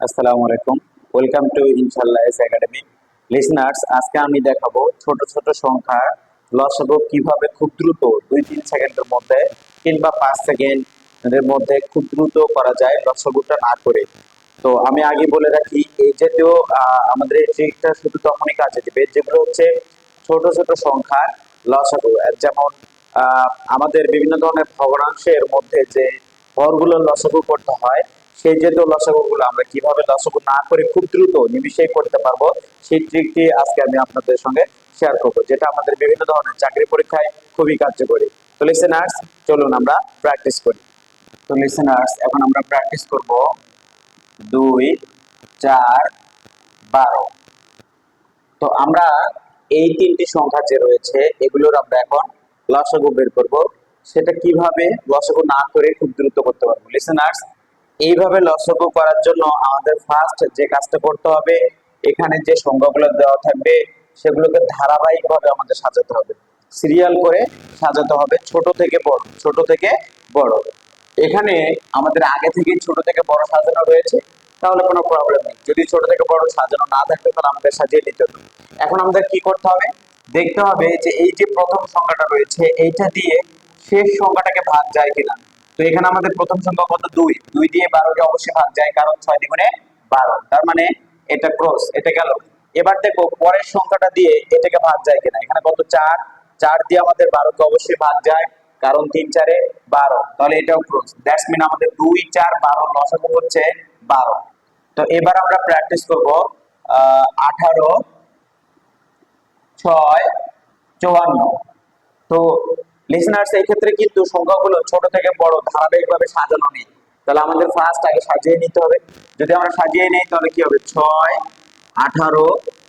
আসসালামু আলাইকুম। Welcome to ইনশাআল্লাহ এস একাডেমি। লিসনার্স, আজকে আমি দেখাবো ছোট ছোট সংখ্যার লসাগু কিভাবে খুব দ্রুত 2-3 সেকেন্ডের মধ্যে কিংবা 5 সেকেন্ডের মধ্যে খুব দ্রুত করা যায় লসাগুটা না করে। তো আমি আগে বলে রাখি, এই জাতীয় আমাদের এই ট্রিকটা শুধু তখনই কাজে দিবে যেগুলো হচ্ছে ছোট ছোট সংখ্যার লসাগু। যেমন আমাদের বিভিন্ন ধরনের ভগ্নাংশের মধ্যে যে হরগুলোর লসাগু করতে হয়, সেই জাতীয় লসাগু গুলো আমরা কিভাবে লসাগু না করে খুব দ্রুত নিমিশেই করতে পারবো, সেই ট্রিকটি আজকে আমি আপনাদের সঙ্গে শেয়ার করবো, যেটা আমাদের বিভিন্ন ধরনের চাকরি পরীক্ষায় খুবই কার্যকরী। তো লিসেনার্স, চলুন আমরা প্র্যাকটিস করি। তো লিসেনার্স, এখন আমরা প্র্যাকটিস করব 2, 4, 12। তো আমরা এই তিনটি সংখ্যা যে রয়েছে এগুলোর আমরা এখন লসাগু বের করব। সেটা কিভাবে লসাগু না করে খুব দ্রুত করতে পারবো। লিসেনার্স, এইভাবে লসাগু করার জন্য আমাদের ফার্স্ট যে কাজটা করতে হবে, এখানে যে সংখ্যাগুলো দেওয়া থাকবে সেগুলোকে ধারাবাহিকভাবে আমাদের সাজাতে হবে, সিরিয়াল করে সাজাতে হবে, ছোট থেকে বড়, ছোট থেকে বড়। এখানে আমাদের আগে থেকে ছোট থেকে বড় সাজানো রয়েছে, তাহলে কোনো প্রবলেম নেই। যদি ছোট থেকে বড় সাজানো না থাকতো তাহলে আমাদের সাজিয়ে নিতে হতো। এখন আমাদের কি করতে হবে, দেখতে হবে যে এই যে প্রথম সংখ্যাটা রয়েছে এইটা দিয়ে শেষ সংখ্যাটাকে ভাগ যায় কিনা। তো এখানে আমাদের প্রথম সংখ্যা কত? 2। 2 দিয়ে 12কে অবশ্যই ভাগ যায়, কারণ 6 দ্বিগুণে 12। তার মানে এটা ক্রস, এটা গেল। এবার দেখো পরের সংখ্যাটা দিয়ে এটাকে ভাগ যায় কিনা। এখানে কত? 4। 4 দিয়ে আমাদের 12কে অবশ্যই ভাগ যায়, কারণ 3 4 12। তাহলে এটাও ক্রস। দ্যাটস মিন আমাদের 2 4 12 লসাগু হচ্ছে 12। তো এবার আমরা প্র্যাকটিস করব 18, 6, 54। তো লিসেনার্স, এই ক্ষেত্রে কিন্তু সংখ্যাগুলো ছোট থেকে বড় ধারাবাহিকভাবে সাজানো নেই। তাহলে আমাদের ফার্স্ট আগে সাজিয়ে নিতে হবে। যদি আমরা সাজিয়ে নেই তাহলে কি হবে? 6, 18,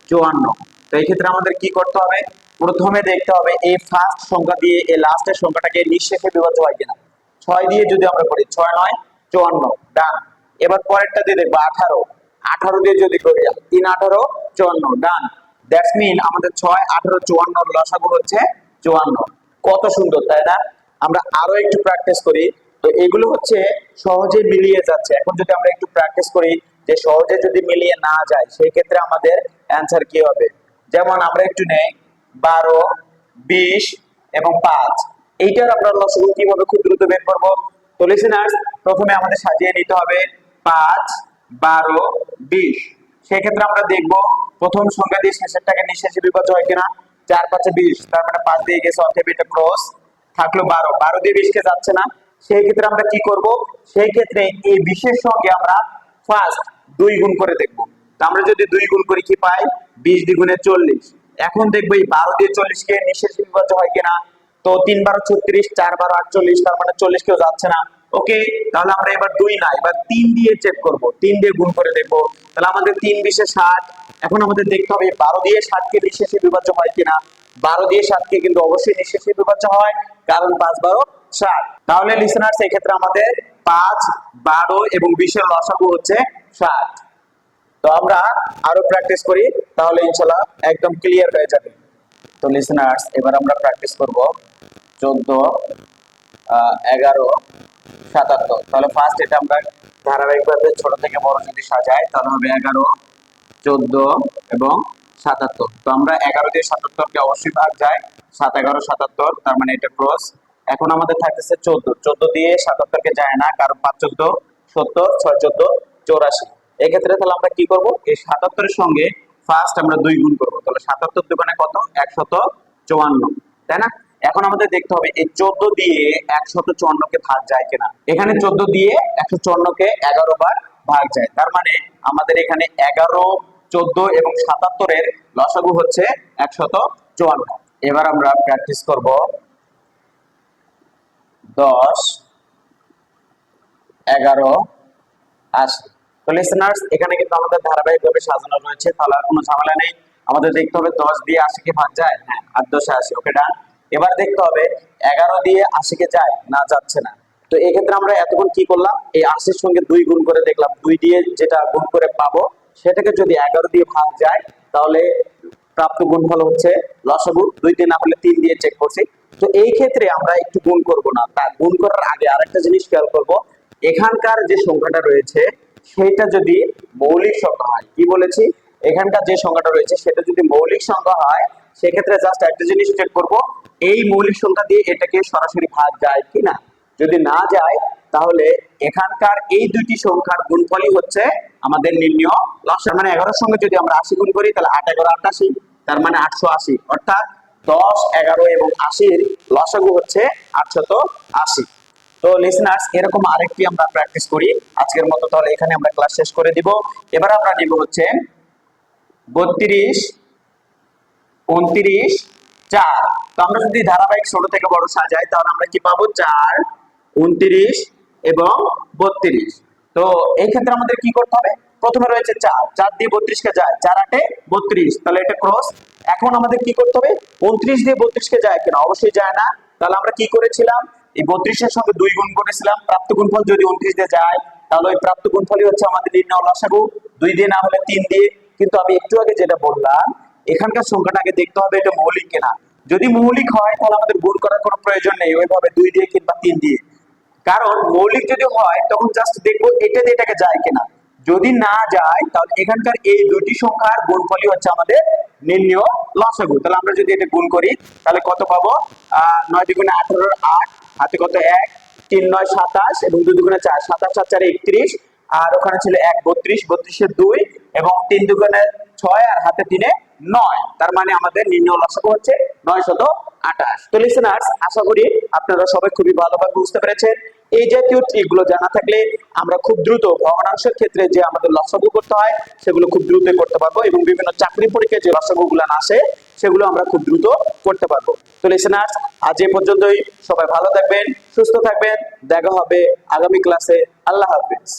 54। তো এই ক্ষেত্রে আমাদের কি করতে হবে? প্রথমে দেখতে হবে এই ফার্স্ট সংখ্যা দিয়ে এই লাস্টের সংখ্যাটাকে নিঃশেষে বিভাজ্য হয় কিনা। 6 দিয়ে যদি আমরা করি 6 9 54, ডান। এবার পরেরটা দিয়ে দেখবো 18। 18 দিয়ে যদি করি 3 18 54, ডান। দ্যাটস মিন আমাদের 6 18 54 লসাগু হচ্ছে 54। কত সুন্দর, তাই না? আমরা আরো একটু প্র্যাকটিস করি। তো এগুলো হচ্ছে সহজে মিলিয়ে যাচ্ছে। এখন যদি আমরা একটু প্র্যাকটিস করি যে সহজে যদি মিলিয়ে না যায় সেই ক্ষেত্রে আমাদের অ্যান্সার কি হবে। যেমন আমরা একটু নেই 12, 20 এবং 5। এইটার আমরা লসাগু কিভাবে খুব দ্রুত বের করবো। তো লিসেনার্স, প্রথমে আমাদের সাজিয়ে নিতে হবে 5, 12, 20। সেক্ষেত্রে আমরা দেখব প্রথম সংখ্যা দিয়ে শেষেরটাকে নিঃশেষে বিভাজ্য হয় কিনা। 4 5 20, তার মানে 5 দিয়ে গেছে, অতএব এটা ক্রস। থাকলো 12, 12 দিয়ে 20 কে যাচ্ছে না। সেই ক্ষেত্রে আমরা কি করব? সেই ক্ষেত্রে এই 20 এর সঙ্গে আমরা ফার্স্ট 2 গুণ করে দেখব। তো আমরা যদি 2 গুণ করি কি পাই? 20 দ্বিগুণে 40। এখন দেখবো এই 12 দিয়ে 40 কে নিঃশেষে বিভাজ্য হয় কিনা। তো 3 12 36, 4 12 48, তার মানে 40 কেউ যাচ্ছে না। ওকে, তাহলে আমরা এবার 2 না, এবার 3 দিয়ে চেক করব, 3 দিয়ে গুণ করে দেখবো। তাহলে আমাদের 3 20 60। এখন আমাদের দেখতে হবে 12 দিয়ে 60 কে নিঃশেষে বিভাজ্য হয় কিনা। 12 দিয়ে 60 কে কিন্তু অবশ্যই নিঃশেষে বিভাজ্য হয়, কারণ 5 12 60। তাহলে লিসেনার্স, এই ক্ষেত্রে আমাদের 5 12 এবং 20 এর লসাগু হচ্ছে 60। তো আমরা আরো প্র্যাকটিস করি, তাহলে ইনশাআল্লাহ একদম ক্লিয়ার হয়ে যাবে। তো লিসেনার্স, এবার আমরা প্র্যাকটিস করব 14, 11, 77। তাহলে ফার্স্ট এটা আমরা ধারাবাহিকভাবে ছোট থেকে বড় যদি সাজাই তাহলে হবে 11, 14 এবং 77। তো আমরা 11 দিয়ে 77 কে অবশ্যই ভাগ যায়, 7 11 77, তার মানে এটা ক্রস। এখন আমাদের থাকতেছে 14। 14 দিয়ে 77 কে যায় না, কারণ 5 14 70, 6 14 84। এই ক্ষেত্রে তাহলে আমরা কি করব? এই 77 এর সঙ্গে ফার্স্ট আমরা 2 গুণ করব। তাহলে 77 দুগুণে কত? 154, তাই না? এখন আমাদের দেখতে হবে এই 14 দিয়ে 154 কে ভাগ যায় কিনা। এখানে 14 দিয়ে 154 কে 11 বার ভাগ যায়, তার মানে আমাদের এখানে 11, 14 এবং 77 এর লসাগু হচ্ছে 154। এবার আমরা প্র্যাকটিস করব 10, 11, 80। তো লিসেনার্স, এখানে কিন্তু আমাদের ধারাবাহিকভাবে সাজানো রয়েছে, তাহলে আর কোনো ঝামেলা নেই। আমাদের দেখতে হবে 10 দিয়ে 80 কে ভাগ যায়, হ্যাঁ, আর 10 80। ওকে, ডান। এবার দেখতে হবে 11 দিয়ে 80 কে যায় না, যাচ্ছে না। তো এই ক্ষেত্রে আমরা এতক্ষণ কি করলাম? এই 80 এর সঙ্গে 2 গুণ করে দেখলাম। 2 দিয়ে যেটা গুণ করে পাবো সেটাকে যদি 11 দিয়ে ভাগ যায় তাহলে প্রাপ্ত গুণফল হচ্ছে লসাগু। 2 দিয়ে না হলে 3 দিয়ে চেক করছি। তো এই ক্ষেত্রে আমরা একটু গুণ করব না, তা গুণ করার আগে আরেকটা জিনিস খেয়াল করব। এখানকার যে সংখ্যাটা রয়েছে সেটা যদি মৌলিক সংখ্যা হয়, কি বলেছি এখানকার যে সংখ্যাটা রয়েছে সেটা যদি মৌলিক সংখ্যা হয় সেক্ষেত্রে জাস্ট একটা জিনিস চেক করব, এই মৌলিক সংখ্যা দিয়ে এটাকে সরাসরি ভাগ যায় কিনা। যদি না যায় তাহলে এখানকার এই দুইটি সংখ্যার গুণফলই হচ্ছে আমাদের নির্ণয় লসাগু। মানে 11 সঙ্গে যদি আমরা 80 গুণ করি তাহলে 8 11 88, তার মানে 880, অর্থাৎ 10 11 এবং 80 লসাগু হচ্ছে 880। তো লিসনার্স, এরকম আরেকটি আমরা প্র্যাকটিস করি আজকের মতো। তাহলে এখানে আমরা ক্লাস শেষ করে দিব। এবার আমরা নিব হচ্ছে 32 29 4। তো আমরা যদি ধারাবাহিক ছোট থেকে বড় সাজাই তাহলে আমরা কি পাবো, 4 29 এবং 32। তো এই ক্ষেত্রে আমাদের কি করতে হবে, প্রথমে রয়েছে 4, 4 দিয়ে 32 কে যায়, 4 8 32, তাহলে এটা ক্রস। এখন আমাদের কি করতে হবে, 29 দিয়ে 32 কে যায় কিনা, অবশ্যই যায় না। তাহলে আমরা কি করেছিলাম, এই 32 এর সঙ্গে 2 গুণ করেছিলাম, প্রাপ্ত গুণফল যদি 29 দিয়ে যায় তাহলে ওই প্রাপ্ত গুণফলই হচ্ছে আমাদের নির্ণয় লসাগু, 2 দিয়ে না হলে 3 দিয়ে। কিন্তু আমি একটু আগে যেটা বললাম, এখানকার সংখ্যাটাকে দেখতে হবে এটা মৌলিক কিনা। যদি মৌলিক হয় তাহলে আমাদের গুণ করার কোনো প্রয়োজন নেই ওইভাবে 2 দিয়ে কিংবা 3 দিয়ে, কারণ মৌলিক যদি হয় তখন জাস্ট দেখবো এটা দিয়ে এটাকে যায় কিনা। যদি না যায় তাহলে এখানকার এই দুটি সংখ্যার গুণফলই হচ্ছে আমাদের নির্ণয় লসাগু। তাহলে আমরা যদি এটা গুণ করি তাহলে কত পাবো, 9 দুগুণে 18 8, হাতে কত 1, 3 9 27 এবং 2 দুগুণে 4, 27 4 4 31, আর ওখানে ছিল 1 32, 32 এর 2 এবং 3 দুগুণে 6 আর হাতে 3 এ 9, তার মানে আমাদের নির্ণয় লসাগু হচ্ছে 928। তো লিসেনার্স, আশা করি আপনারা সবাই খুবই ভালোভাবে বুঝতে পেরেছেন। এই জাতীয় ট্রিকগুলো জানা থাকলে আমরা খুব দ্রুত ভগ্নাংশের ক্ষেত্রে যে আমাদের লসাগু করতে হয় সেগুলো খুব দ্রুত করতে পারবো, এবং বিভিন্ন চাকরি পরীক্ষায় যে লসাগুগুলো আসে সেগুলো আমরা খুব দ্রুত করতে পারবো। তো লিসেনার্স, আজ এ পর্যন্তই। সবাই ভালো থাকবেন, সুস্থ থাকবেন, দেখা হবে আগামী ক্লাসে। আল্লাহ হাফেজ।